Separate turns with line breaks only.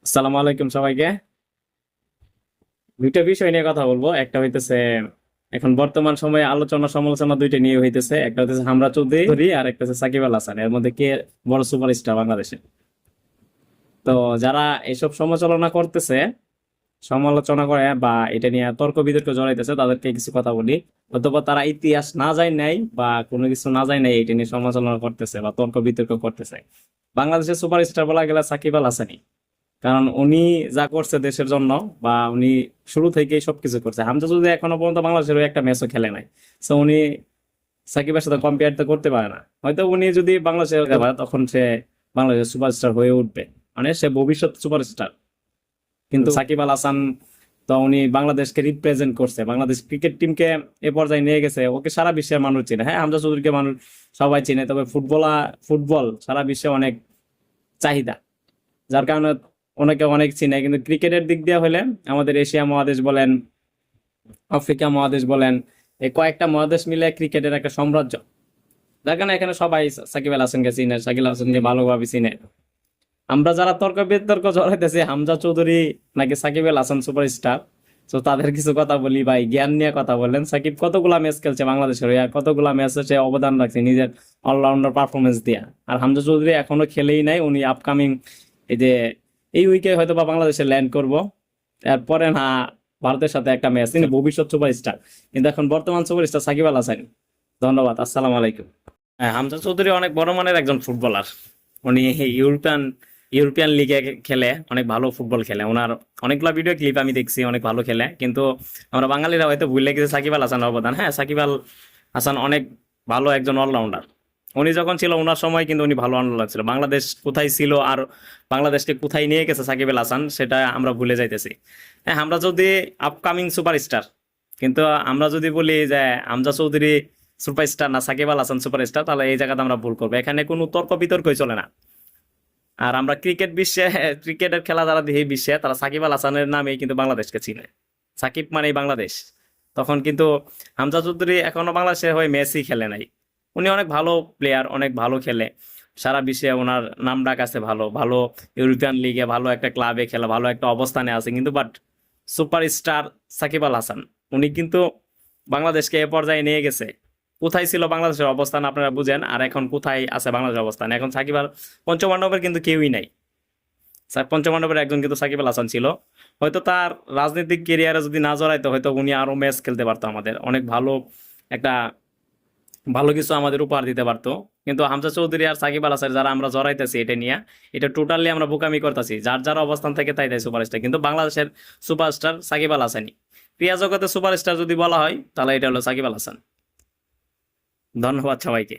আসসালামু আলাইকুম সবাইকে। দুইটা বিষয় নিয়ে কথা বলবো। একটা হইতেছে এখন বর্তমান সময়ে আলোচনা সমালোচনা দুইটা নিয়ে হইতেছে। একটা হইতেছে হামরা চৌধুরী আর একটা হচ্ছে সাকিব আল হাসান, এর মধ্যে কে বড় সুপারস্টার বাংলাদেশে। তো যারা এসব সমালোচনা করতেছে, সমালোচনা করে বা এটা নিয়ে তর্ক বিতর্ক জড়াইতেছে, তাদেরকে কিছু কথা বলি। অথবা তারা ইতিহাস না যায় নাই বা কোনো কিছু না যায় নাই, এটা নিয়ে সমালোচনা করতেছে বা তর্ক বিতর্ক করতেছে। বাংলাদেশের সুপারস্টার বলা গেলে সাকিব আল হাসানই। কারণ উনি যা করছে দেশের জন্য, বা উনি শুরু থেকেই সবকিছু করছে। হামজা যদি এখনো পর্যন্ত বাংলাদেশের হয়ে একটা ম্যাচও খেলে নাই, তো উনি সাকিবের সাথে কম্পেয়ার তো করতে পারে না। হয়তো উনি যদি বাংলাদেশে হতে পারে, তখন সে বাংলাদেশের সুপারস্টার হয়ে উঠবে, মানে সে ভবিষ্যৎ সুপারস্টার। কিন্তু সাকিব আল হাসান তো উনি বাংলাদেশকে রিপ্রেজেন্ট করছে, বাংলাদেশ ক্রিকেট টিমকে এ পর্যায়ে নিয়ে গেছে। ওকে সারা বিশ্বের মানুষ চিনে। হ্যাঁ, হামজা চৌধুরীকে মানুষ সবাই চিনে, তবে ফুটবল সারা বিশ্বে অনেক চাহিদা, যার কারণে অনেকে অনেক চিনে। কিন্তু ক্রিকেটের দিক দিয়ে হলে আমাদের এশিয়া মহাদেশ বলেন, আফ্রিকা মহাদেশ বলেন, এই কয়েকটা মহাদেশ মিলে ক্রিকেটের একটা সাম্রাজ্য। যার কারণে এখানে সবাই সাকিব আল হাসানকে চিনে, সাকিব আল হাসানকে ভালোভাবে চিনে। আমরা যারা তর্ক বিতর্ক জড়াইতেছি হামজা চৌধুরী নাকি সাকিব আল হাসান সুপারস্টার, তো তাদের কিছু কথা বলি। ভাই, জ্ঞান নিয়ে কথা বললেন। সাকিব কতগুলা ম্যাচ খেলছে বাংলাদেশের হয়ে, কতগুলা ম্যাচে সে অবদান রাখছে নিজের অলরাউন্ডার পারফরমেন্স দিয়ে। আর হামজা চৌধুরী এখনো খেলেই নাই। উনি আপকামিং এই যে এই উইকে হয়তো বা বাংলাদেশে ল্যান্ড করব, এরপরে না ভারতের সাথে একটা ম্যাচ। তিনি ভবিষ্যৎ সুপারস্টার, কিন্তু এখন বর্তমান সুপারস্টার সাকিব আল হাসান। ধন্যবাদ, আসসালামু আলাইকুম। হ্যাঁ, হামজা চৌধুরী অনেক বড় মানের একজন ফুটবলার। উনি ইউরোপিয়ান ইউরোপিয়ান লিগে খেলে, অনেক ভালো ফুটবল খেলে। ওনার অনেকগুলো ভিডিও ক্লিপ আমি দেখছি, অনেক ভালো খেলে। কিন্তু আমরা বাঙালিরা হয়তো ভুলে গেছি সাকিব আল হাসানের অবদান। হ্যাঁ, সাকিব আল হাসান অনেক ভালো একজন অলরাউন্ডার। উনি যখন ছিল ওনার সময় কিন্তু উনি ভালো অলরাউন্ডার ছিল। বাংলাদেশ কোথায় ছিল আর বাংলাদেশকে কোথায় নিয়ে গেছে সাকিব আল হাসান, সেটা আমরা ভুলে যাইতেছি। হ্যাঁ, আমরা যদি আপকামিং সুপারস্টার, কিন্তু আমরা যদি বলি যে হামজা চৌধুরী সুপারস্টার না সাকিব আল হাসান সুপারস্টার, তাহলে এই জায়গাতে আমরা ভুল করবো। এখানে কোনো তর্ক বিতর্কই চলে না। আর আমরা ক্রিকেট বিশ্বে, ক্রিকেটের খেলা যারা দেখি বিশ্বে, তারা সাকিব আল হাসানের নামেই কিন্তু বাংলাদেশকে চিনে। সাকিব মানেই বাংলাদেশ। তখন কিন্তু হামজা চৌধুরী এখনো বাংলাদেশের হয়ে মেসি খেলে নাই। উনি অনেক ভালো প্লেয়ার, অনেক ভালো খেলে। সারা বিশ্বে ওনার নাম ডাক আছে, ভালো ভালো ইউরোপিয়ান লিগে ভালো একটা ক্লাবে খেলা, ভালো একটা অবস্থানে আছে। কিন্তু বাট সুপারস্টার সাকিব আল হাসান, উনি কিন্তু বাংলাদেশকে এ পর্যায়ে নিয়ে গেছে। কোথায় ছিল বাংলাদেশের অবস্থান আপনারা বুঝেন, আর এখন কোথায় আছে বাংলাদেশের অবস্থান। এখন সাকিব আল পঞ্চপাণ্ডবের কিন্তু কেউই নাই। পঞ্চপাণ্ডবের একজন কিন্তু সাকিব আল হাসান ছিল। হয়তো তার রাজনৈতিক কেরিয়ারে যদি না জড়াইতো, হয়তো উনি আরো ম্যাচ খেলতে পারতো, আমাদের অনেক ভালো একটা ভালো কিছু আমাদের উপহার দিতে পারতো। কিন্তু হামজা চৌধুরী আর সাকিব আল হাসান যারা আমরা জড়াইতেছি এটা নিয়ে, এটা টোটালি আমরা বোকামি করতেছি। যার যার অবস্থান থেকে তাই তাই সুপারস্টার, কিন্তু বাংলাদেশের সুপারস্টার সাকিব আল হাসানই। ক্রীড়া জগতের সুপারস্টার যদি বলা হয়, তাহলে এটা হলো সাকিব আল হাসান। ধন্যবাদ সবাইকে।